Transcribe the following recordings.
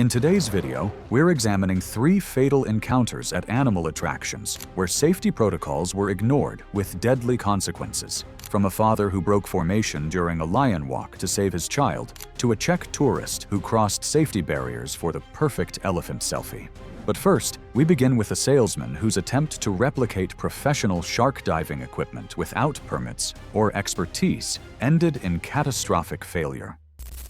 In today's video, we're examining 3 fatal encounters at animal attractions where safety protocols were ignored with deadly consequences. From a father who broke formation during a lion walk to save his child, to a Czech tourist who crossed safety barriers for the perfect elephant selfie. But first, we begin with a salesman whose attempt to replicate professional shark diving equipment without permits or expertise ended in catastrophic failure.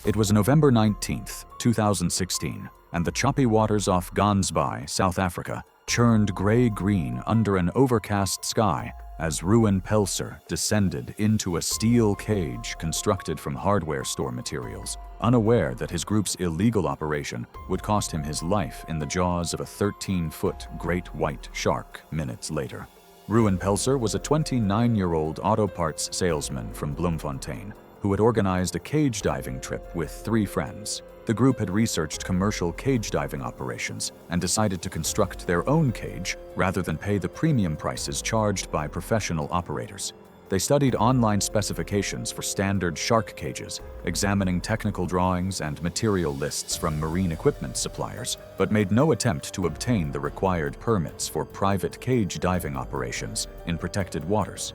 It was November 19, 2016, and the choppy waters off Gansby, South Africa, churned gray-green under an overcast sky as Ruben Pelser descended into a steel cage constructed from hardware store materials, unaware that his group's illegal operation would cost him his life in the jaws of a 13-foot great white shark minutes later. Ruben Pelser was a 29-year-old auto parts salesman from Bloemfontein who had organized a cage diving trip with 3 friends. The group had researched commercial cage diving operations and decided to construct their own cage rather than pay the premium prices charged by professional operators. They studied online specifications for standard shark cages, examining technical drawings and material lists from marine equipment suppliers, but made no attempt to obtain the required permits for private cage diving operations in protected waters.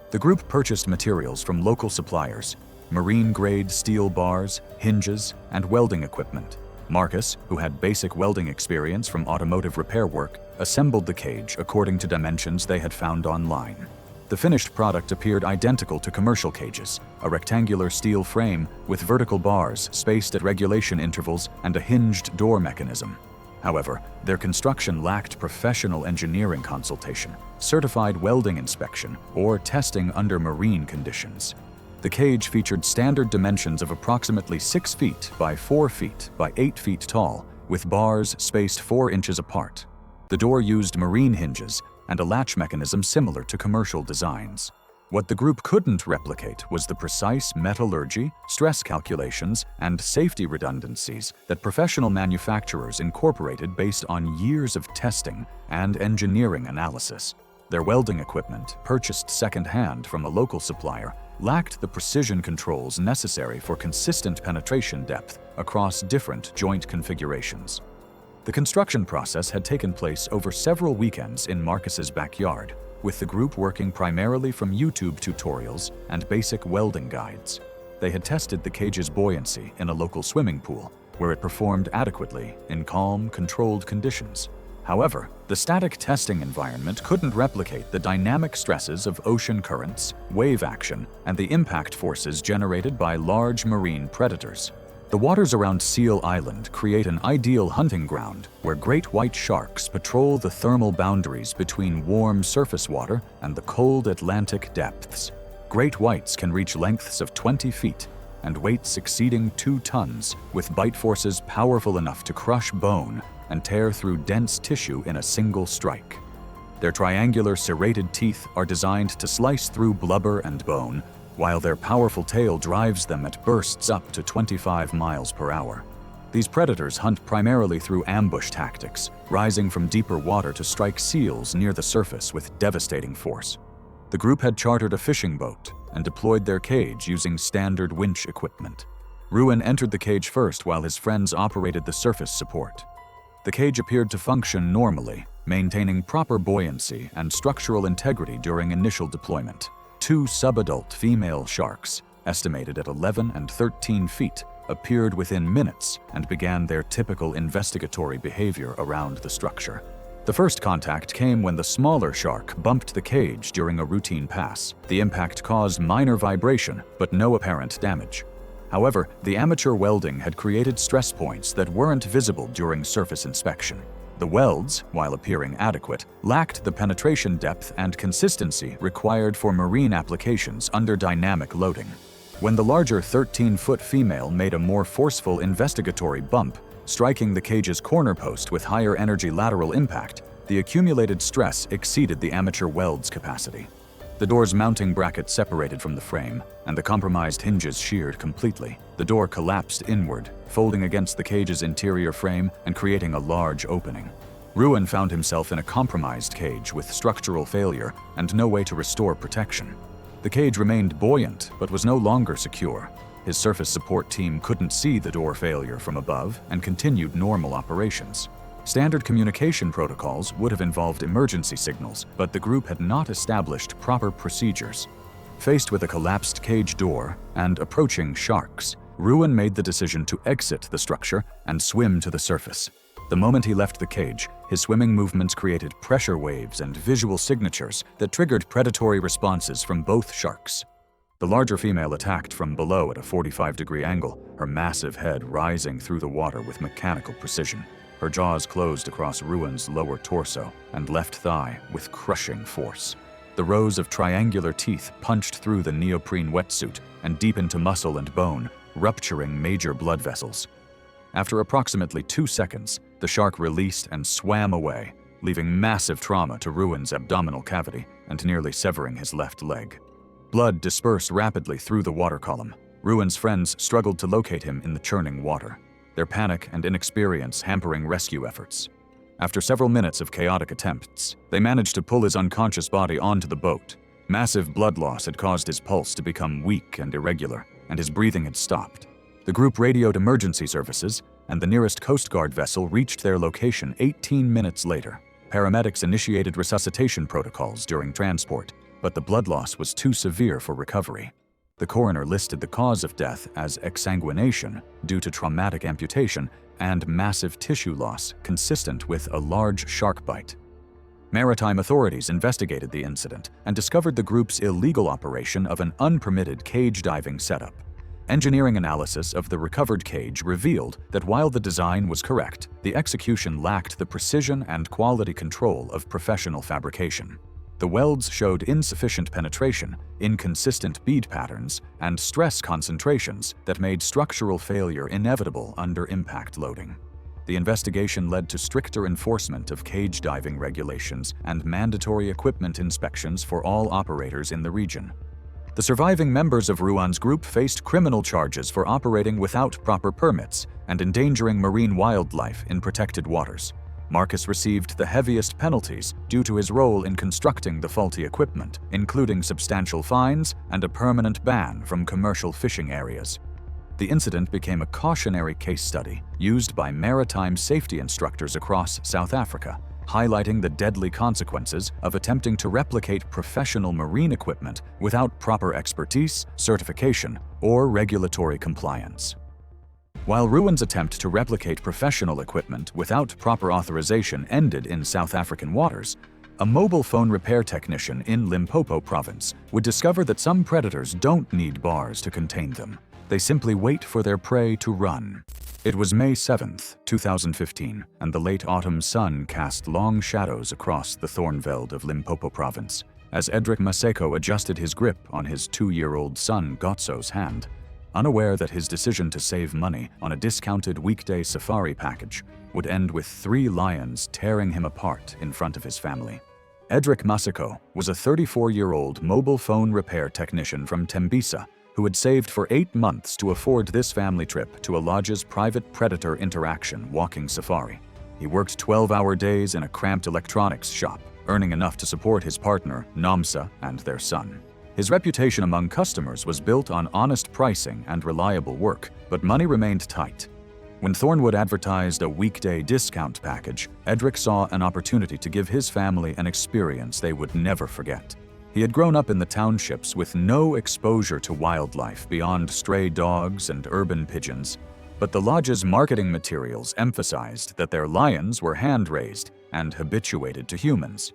The group purchased materials from local suppliers, marine-grade steel bars, hinges, and welding equipment. Marcus, who had basic welding experience from automotive repair work, assembled the cage according to dimensions they had found online. The finished product appeared identical to commercial cages, a rectangular steel frame with vertical bars spaced at regulation intervals and a hinged door mechanism. However, their construction lacked professional engineering consultation, certified welding inspection, or testing under marine conditions. The cage featured standard dimensions of approximately 6 feet by 4 feet by 8 feet tall, with bars spaced 4 inches apart. The door used marine hinges and a latch mechanism similar to commercial designs. What the group couldn't replicate was the precise metallurgy, stress calculations, and safety redundancies that professional manufacturers incorporated based on years of testing and engineering analysis. Their welding equipment, purchased second-hand from a local supplier, lacked the precision controls necessary for consistent penetration depth across different joint configurations. The construction process had taken place over several weekends in Marcus's backyard, with the group working primarily from YouTube tutorials and basic welding guides. They had tested the cage's buoyancy in a local swimming pool, where it performed adequately in calm, controlled conditions. However, the static testing environment couldn't replicate the dynamic stresses of ocean currents, wave action, and the impact forces generated by large marine predators. The waters around Seal Island create an ideal hunting ground where great white sharks patrol the thermal boundaries between warm surface water and the cold Atlantic depths. Great whites can reach lengths of 20 feet and weights exceeding 2 tons, with bite forces powerful enough to crush bone and tear through dense tissue in a single strike. Their triangular serrated teeth are designed to slice through blubber and bone, while their powerful tail drives them at bursts up to 25 miles per hour. These predators hunt primarily through ambush tactics, rising from deeper water to strike seals near the surface with devastating force. The group had chartered a fishing boat and deployed their cage using standard winch equipment. Ruben entered the cage first while his friends operated the surface support. The cage appeared to function normally, maintaining proper buoyancy and structural integrity during initial deployment. 2 subadult female sharks, estimated at 11 and 13 feet, appeared within minutes and began their typical investigatory behavior around the structure. The first contact came when the smaller shark bumped the cage during a routine pass. The impact caused minor vibration, but no apparent damage. However, the amateur welding had created stress points that weren't visible during surface inspection. The welds, while appearing adequate, lacked the penetration depth and consistency required for marine applications under dynamic loading. When the larger 13-foot female made a more forceful investigatory bump, striking the cage's corner post with higher energy lateral impact, the accumulated stress exceeded the amateur weld's capacity. The door's mounting bracket separated from the frame, and the compromised hinges sheared completely. The door collapsed inward, folding against the cage's interior frame and creating a large opening. Ruben found himself in a compromised cage with structural failure and no way to restore protection. The cage remained buoyant but was no longer secure. His surface support team couldn't see the door failure from above and continued normal operations. Standard communication protocols would have involved emergency signals, but the group had not established proper procedures. Faced with a collapsed cage door and approaching sharks, Ruan made the decision to exit the structure and swim to the surface. The moment he left the cage, his swimming movements created pressure waves and visual signatures that triggered predatory responses from both sharks. The larger female attacked from below at a 45-degree angle, her massive head rising through the water with mechanical precision. Her jaws closed across Ruan's lower torso and left thigh with crushing force. The rows of triangular teeth punched through the neoprene wetsuit and deep into muscle and bone, rupturing major blood vessels. After approximately 2 seconds, the shark released and swam away, leaving massive trauma to Ruan's abdominal cavity and nearly severing his left leg. Blood dispersed rapidly through the water column. Ruan's friends struggled to locate him in the churning water, their panic and inexperience hampering rescue efforts. After several minutes of chaotic attempts, they managed to pull his unconscious body onto the boat. Massive blood loss had caused his pulse to become weak and irregular, and his breathing had stopped. The group radioed emergency services, and the nearest Coast Guard vessel reached their location 18 minutes later. Paramedics initiated resuscitation protocols during transport, but the blood loss was too severe for recovery. The coroner listed the cause of death as exsanguination due to traumatic amputation and massive tissue loss consistent with a large shark bite. Maritime authorities investigated the incident and discovered the group's illegal operation of an unpermitted cage diving setup. Engineering analysis of the recovered cage revealed that while the design was correct, the execution lacked the precision and quality control of professional fabrication. The welds showed insufficient penetration, inconsistent bead patterns, and stress concentrations that made structural failure inevitable under impact loading. The investigation led to stricter enforcement of cage diving regulations and mandatory equipment inspections for all operators in the region. The surviving members of Ruan's group faced criminal charges for operating without proper permits and endangering marine wildlife in protected waters. Marcus received the heaviest penalties due to his role in constructing the faulty equipment, including substantial fines and a permanent ban from commercial fishing areas. The incident became a cautionary case study used by maritime safety instructors across South Africa, highlighting the deadly consequences of attempting to replicate professional marine equipment without proper expertise, certification, or regulatory compliance. While Ruan's attempt to replicate professional equipment without proper authorization ended in South African waters, a mobile phone repair technician in Limpopo province would discover that some predators don't need bars to contain them. They simply wait for their prey to run. It was May 7, 2015, and the late autumn sun cast long shadows across the Thornveld of Limpopo province, as Edric Maseko adjusted his grip on his 2-year-old son Gotso's hand, unaware that his decision to save money on a discounted weekday safari package would end with 3 lions tearing him apart in front of his family. Edric Maseko was a 34-year-old mobile phone repair technician from Tembisa who had saved for 8 months to afford this family trip to a lodge's private predator interaction walking safari. He worked 12-hour days in a cramped electronics shop, earning enough to support his partner, Nomsa, and their son. His reputation among customers was built on honest pricing and reliable work, but money remained tight. When Thornwood advertised a weekday discount package, Edric saw an opportunity to give his family an experience they would never forget. He had grown up in the townships with no exposure to wildlife beyond stray dogs and urban pigeons, but the lodge's marketing materials emphasized that their lions were hand-raised and habituated to humans.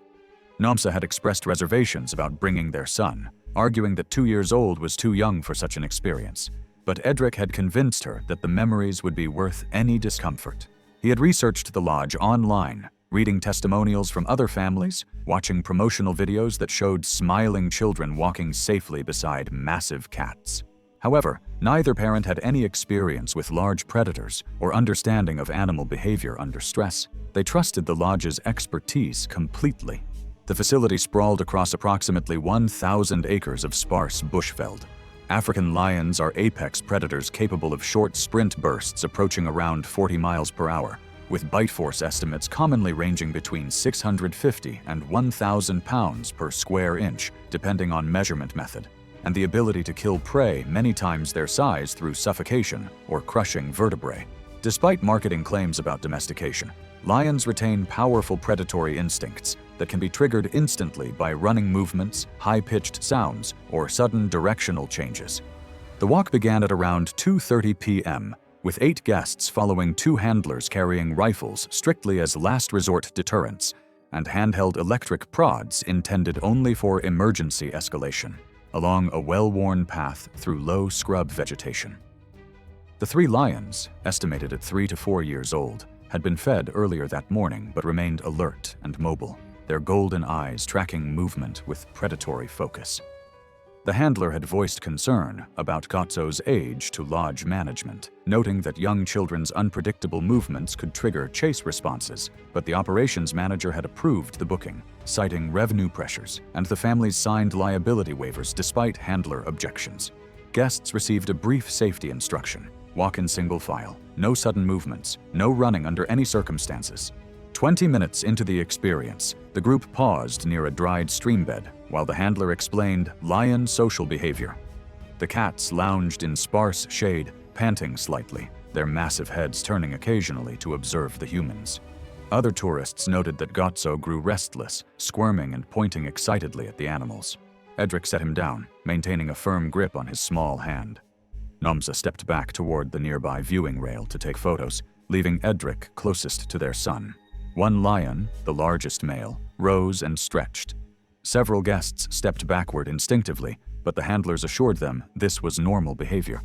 Nomsa had expressed reservations about bringing their son, arguing that 2 years old was too young for such an experience, but Edric had convinced her that the memories would be worth any discomfort. He had researched the lodge online, reading testimonials from other families, watching promotional videos that showed smiling children walking safely beside massive cats. However, neither parent had any experience with large predators or understanding of animal behavior under stress. They trusted the lodge's expertise completely. The facility sprawled across approximately 1,000 acres of sparse bushveld. African lions are apex predators capable of short sprint bursts approaching around 40 miles per hour, with bite force estimates commonly ranging between 650 and 1,000 pounds per square inch, depending on measurement method. and the ability to kill prey many times their size through suffocation or crushing vertebrae. Despite marketing claims about domestication, lions retain powerful predatory instincts that can be triggered instantly by running movements, high-pitched sounds, or sudden directional changes. The walk began at around 2:30 p.m., with 8 guests following 2 handlers carrying rifles strictly as last resort deterrents, and handheld electric prods intended only for emergency escalation, along a well-worn path through low scrub vegetation. The 3 lions, estimated at 3 to 4 years old, had been fed earlier that morning but remained alert and mobile, their golden eyes tracking movement with predatory focus. The handler had voiced concern about Gotso's age to lodge management, noting that young children's unpredictable movements could trigger chase responses, but the operations manager had approved the booking, citing revenue pressures, and the families signed liability waivers despite handler objections. Guests received a brief safety instruction: walk in single file, no sudden movements, no running under any circumstances. 20 minutes into the experience, the group paused near a dried stream bed while the handler explained lion social behavior. The cats lounged in sparse shade, panting slightly, their massive heads turning occasionally to observe the humans. Other tourists noted that Gotso grew restless, squirming and pointing excitedly at the animals. Edric set him down, maintaining a firm grip on his small hand. Nomsa stepped back toward the nearby viewing rail to take photos, leaving Edric closest to their son. One lion, the largest male, rose and stretched. Several guests stepped backward instinctively, but the handlers assured them this was normal behavior.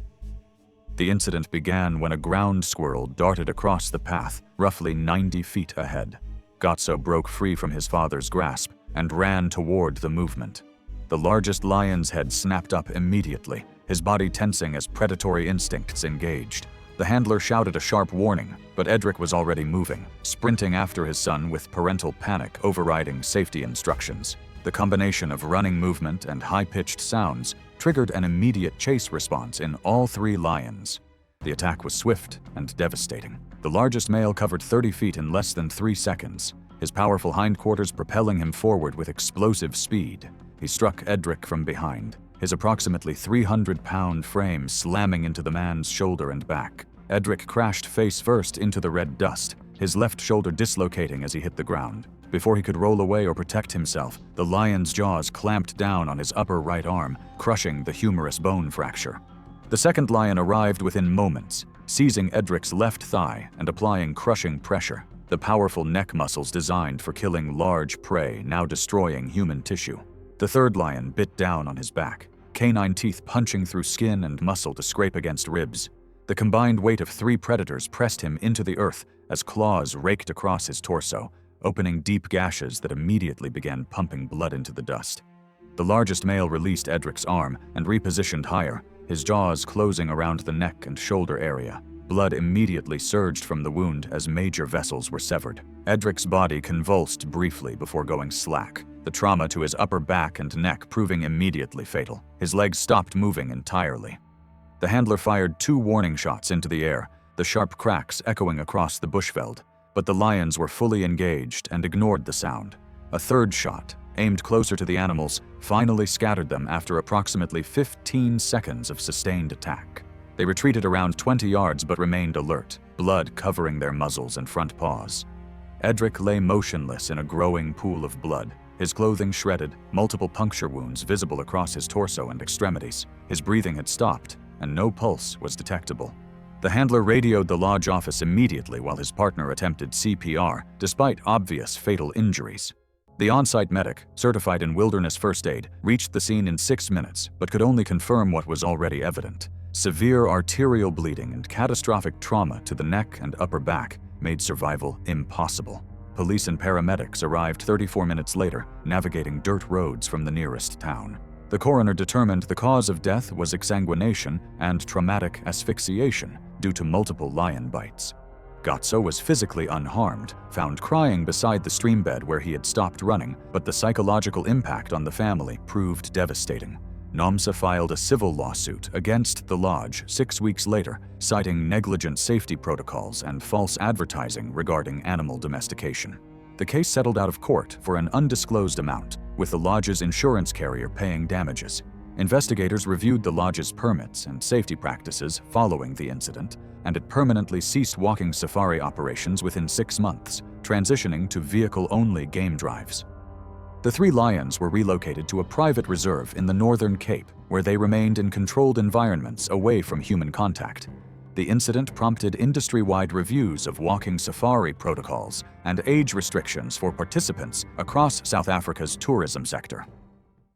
The incident began when a ground squirrel darted across the path, roughly 90 feet ahead. Gotso broke free from his father's grasp and ran toward the movement. The largest lion's head snapped up immediately, his body tensing as predatory instincts engaged. The handler shouted a sharp warning, but Edric was already moving, sprinting after his son with parental panic overriding safety instructions. The combination of running movement and high-pitched sounds triggered an immediate chase response in all 3 lions. The attack was swift and devastating. The largest male covered 30 feet in less than 3 seconds, his powerful hindquarters propelling him forward with explosive speed. He struck Edric from behind, his approximately 300-pound frame slamming into the man's shoulder and back. Edric crashed face first into the red dust, his left shoulder dislocating as he hit the ground. Before he could roll away or protect himself, the lion's jaws clamped down on his upper right arm, crushing the humerus bone fracture. The second lion arrived within moments, seizing Edric's left thigh and applying crushing pressure, the powerful neck muscles designed for killing large prey now destroying human tissue. The third lion bit down on his back, canine teeth punching through skin and muscle to scrape against ribs. The combined weight of 3 predators pressed him into the earth as claws raked across his torso, opening deep gashes that immediately began pumping blood into the dust. The largest male released Edric's arm and repositioned higher, his jaws closing around the neck and shoulder area. Blood immediately surged from the wound as major vessels were severed. Edric's body convulsed briefly before going slack, the trauma to his upper back and neck proving immediately fatal. His legs stopped moving entirely. The handler fired 2 warning shots into the air, the sharp cracks echoing across the bushveld, but the lions were fully engaged and ignored the sound. A third shot, aimed closer to the animals, finally scattered them after approximately 15 seconds of sustained attack. They retreated around 20 yards but remained alert, blood covering their muzzles and front paws. Edric lay motionless in a growing pool of blood, his clothing shredded, multiple puncture wounds visible across his torso and extremities. His breathing had stopped, and no pulse was detectable. The handler radioed the lodge office immediately while his partner attempted CPR, despite obvious fatal injuries. The on-site medic, certified in wilderness first aid, reached the scene in 6 minutes, but could only confirm what was already evident. Severe arterial bleeding and catastrophic trauma to the neck and upper back made survival impossible. Police and paramedics arrived 34 minutes later, navigating dirt roads from the nearest town. The coroner determined the cause of death was exsanguination and traumatic asphyxiation due to multiple lion bites. Gotso was physically unharmed, found crying beside the stream bed where he had stopped running, but the psychological impact on the family proved devastating. Nomsa filed a civil lawsuit against the lodge 6 weeks later, citing negligent safety protocols and false advertising regarding animal domestication. The case settled out of court for an undisclosed amount, with the lodge's insurance carrier paying damages. Investigators reviewed the lodge's permits and safety practices following the incident, and it permanently ceased walking safari operations within 6 months, transitioning to vehicle-only game drives. The 3 lions were relocated to a private reserve in the Northern Cape, where they remained in controlled environments away from human contact. The incident prompted industry-wide reviews of walking safari protocols and age restrictions for participants across South Africa's tourism sector.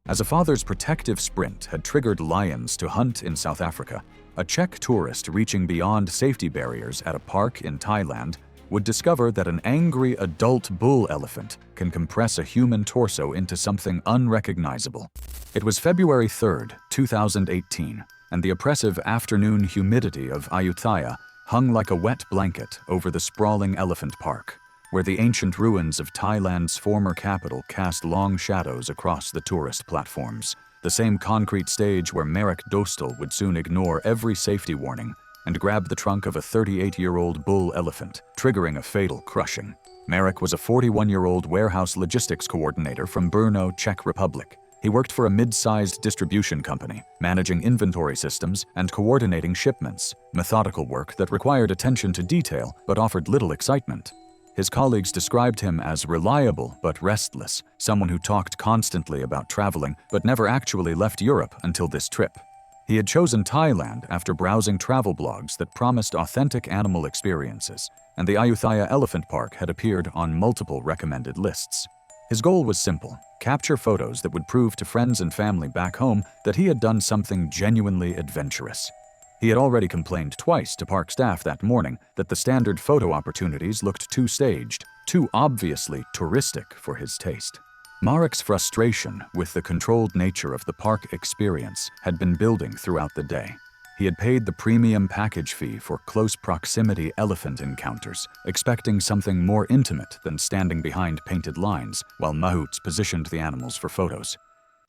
As a father's protective sprint had triggered lions to hunt in South Africa, a Czech tourist reaching beyond safety barriers at a park in Thailand would discover that an angry adult bull elephant can compress a human torso into something unrecognizable. It was February 3, 2018, and the oppressive afternoon humidity of Ayutthaya hung like a wet blanket over the sprawling elephant park, where the ancient ruins of Thailand's former capital cast long shadows across the tourist platforms, the same concrete stage where Marek Dostal would soon ignore every safety warning and grab the trunk of a 38-year-old bull elephant, triggering a fatal crushing. Marek was a 41-year-old warehouse logistics coordinator from Brno, Czech Republic. He worked for a mid-sized distribution company, managing inventory systems and coordinating shipments, methodical work that required attention to detail but offered little excitement. His colleagues described him as reliable but restless, someone who talked constantly about traveling but never actually left Europe until this trip. He had chosen Thailand after browsing travel blogs that promised authentic animal experiences, and the Ayutthaya Elephant Park had appeared on multiple recommended lists. His goal was simple: capture photos that would prove to friends and family back home that he had done something genuinely adventurous. He had already complained twice to park staff that morning that the standard photo opportunities looked too staged, too obviously touristic for his taste. Marek's frustration with the controlled nature of the park experience had been building throughout the day. He had paid the premium package fee for close proximity elephant encounters, expecting something more intimate than standing behind painted lines while mahouts positioned the animals for photos.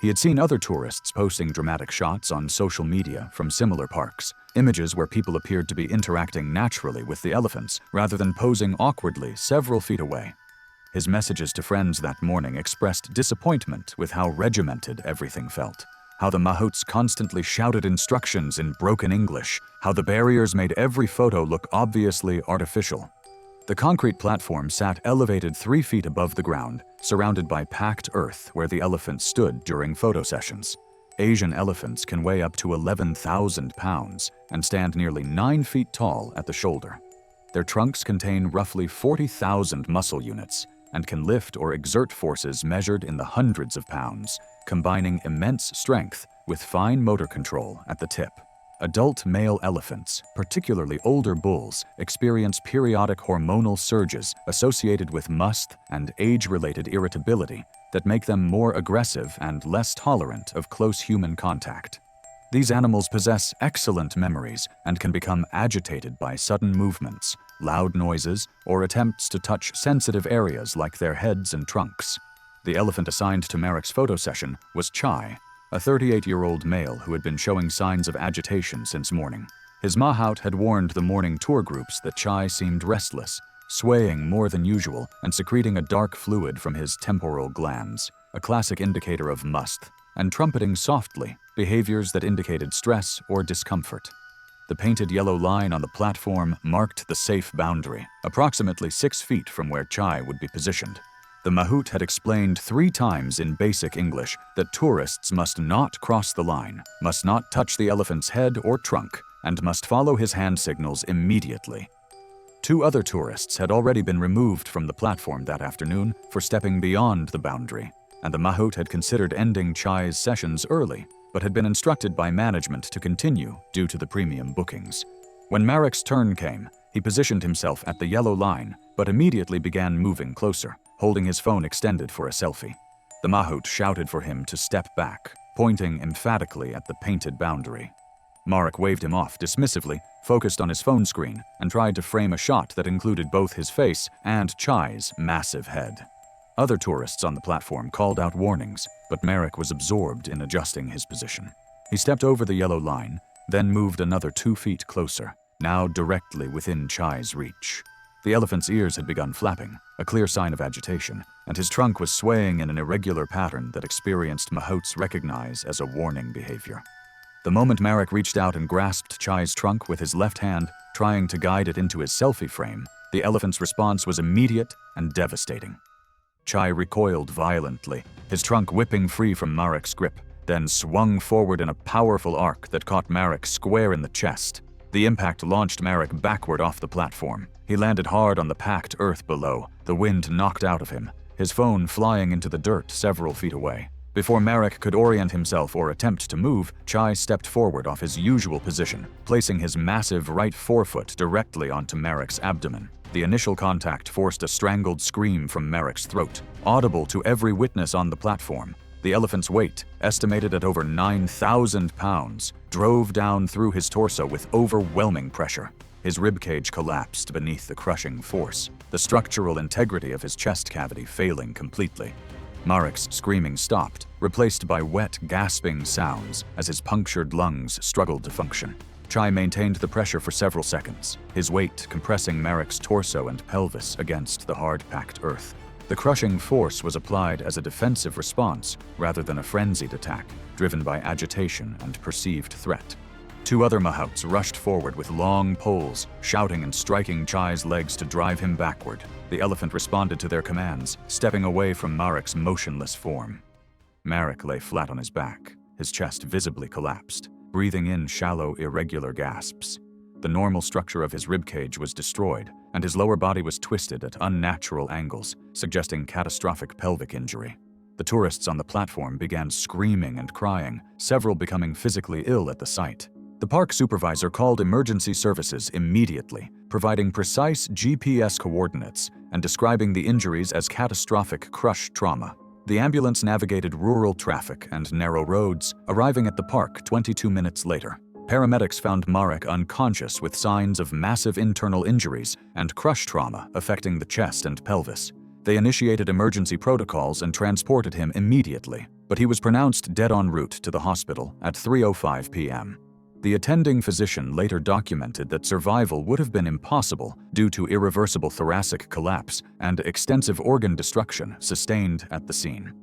He had seen other tourists posting dramatic shots on social media from similar parks, images where people appeared to be interacting naturally with the elephants rather than posing awkwardly several feet away. His messages to friends that morning expressed disappointment with how regimented everything felt, how the mahouts constantly shouted instructions in broken English, how the barriers made every photo look obviously artificial. The concrete platform sat elevated 3 feet above the ground, surrounded by packed earth where the elephants stood during photo sessions. Asian elephants can weigh up to 11,000 pounds and stand nearly 9 feet tall at the shoulder. Their trunks contain roughly 40,000 muscle units and can lift or exert forces measured in the hundreds of pounds, combining immense strength with fine motor control at the tip. Adult male elephants, particularly older bulls, experience periodic hormonal surges associated with must and age-related irritability that make them more aggressive and less tolerant of close human contact. These animals possess excellent memories and can become agitated by sudden movements, loud noises, or attempts to touch sensitive areas like their heads and trunks. The elephant assigned to Marek's photo session was Chai, a 38-year-old male who had been showing signs of agitation since morning. His mahout had warned the morning tour groups that Chai seemed restless, swaying more than usual and secreting a dark fluid from his temporal glands, a classic indicator of must, and trumpeting softly, behaviors that indicated stress or discomfort. The painted yellow line on the platform marked the safe boundary, approximately 6 feet from where Chai would be positioned. The mahout had explained 3 times in basic English that tourists must not cross the line, must not touch the elephant's head or trunk, and must follow his hand signals immediately. 2 other tourists had already been removed from the platform that afternoon for stepping beyond the boundary, and the mahout had considered ending Chai's sessions early, but had been instructed by management to continue due to the premium bookings. When Marek's turn came, he positioned himself at the yellow line, but immediately began moving closer, holding his phone extended for a selfie. The mahout shouted for him to step back, pointing emphatically at the painted boundary. Marek waved him off dismissively, focused on his phone screen, and tried to frame a shot that included both his face and Chai's massive head. Other tourists on the platform called out warnings, but Marek was absorbed in adjusting his position. He stepped over the yellow line, then moved another 2 feet closer, now directly within Chai's reach. The elephant's ears had begun flapping, a clear sign of agitation, and his trunk was swaying in an irregular pattern that experienced mahouts recognize as a warning behavior. The moment Marek reached out and grasped Chai's trunk with his left hand, trying to guide it into his selfie frame, the elephant's response was immediate and devastating. Chai recoiled violently, his trunk whipping free from Marek's grip, then swung forward in a powerful arc that caught Marek square in the chest. The impact launched Marek backward off the platform. He landed hard on the packed earth below, the wind knocked out of him, his phone flying into the dirt several feet away. Before Marek could orient himself or attempt to move, Chai stepped forward off his usual position, placing his massive right forefoot directly onto Marek's abdomen. The initial contact forced a strangled scream from Marek's throat, audible to every witness on the platform. The elephant's weight, estimated at over 9,000 pounds, drove down through his torso with overwhelming pressure. His ribcage collapsed beneath the crushing force, the structural integrity of his chest cavity failing completely. Marek's screaming stopped, replaced by wet, gasping sounds as his punctured lungs struggled to function. Chai maintained the pressure for several seconds, his weight compressing Marek's torso and pelvis against the hard-packed earth. The crushing force was applied as a defensive response rather than a frenzied attack, driven by agitation and perceived threat. Two other mahouts rushed forward with long poles, shouting and striking Chai's legs to drive him backward. The elephant responded to their commands, stepping away from Marek's motionless form. Marek lay flat on his back, his chest visibly collapsed, breathing in shallow, irregular gasps. The normal structure of his ribcage was destroyed, and his lower body was twisted at unnatural angles, suggesting catastrophic pelvic injury. The tourists on the platform began screaming and crying, several becoming physically ill at the sight. The park supervisor called emergency services immediately, providing precise GPS coordinates and describing the injuries as catastrophic crush trauma. The ambulance navigated rural traffic and narrow roads, arriving at the park 22 minutes later. Paramedics found Marek unconscious with signs of massive internal injuries and crush trauma affecting the chest and pelvis. They initiated emergency protocols and transported him immediately, but he was pronounced dead en route to the hospital at 3:05 p.m. The attending physician later documented that survival would have been impossible due to irreversible thoracic collapse and extensive organ destruction sustained at the scene.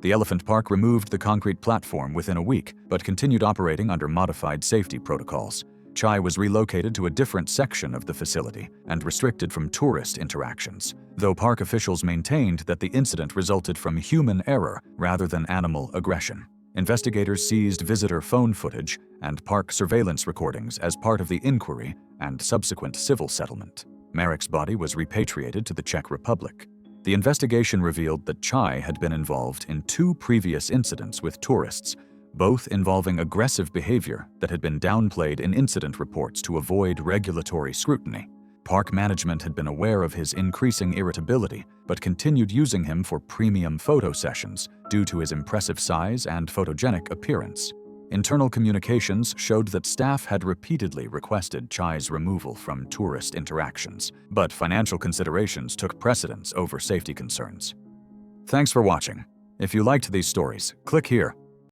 The elephant park removed the concrete platform within a week, but continued operating under modified safety protocols. Chai was relocated to a different section of the facility and restricted from tourist interactions, though park officials maintained that the incident resulted from human error rather than animal aggression. Investigators seized visitor phone footage and park surveillance recordings as part of the inquiry and subsequent civil settlement. Marek's body was repatriated to the Czech Republic. The investigation revealed that Chai had been involved in 2 previous incidents with tourists, both involving aggressive behavior that had been downplayed in incident reports to avoid regulatory scrutiny. Park management had been aware of his increasing irritability, but continued using him for premium photo sessions due to his impressive size and photogenic appearance. Internal communications showed that staff had repeatedly requested Chai's removal from tourist interactions, but financial considerations took precedence over safety concerns. Thanks for watching. If you liked these stories, click here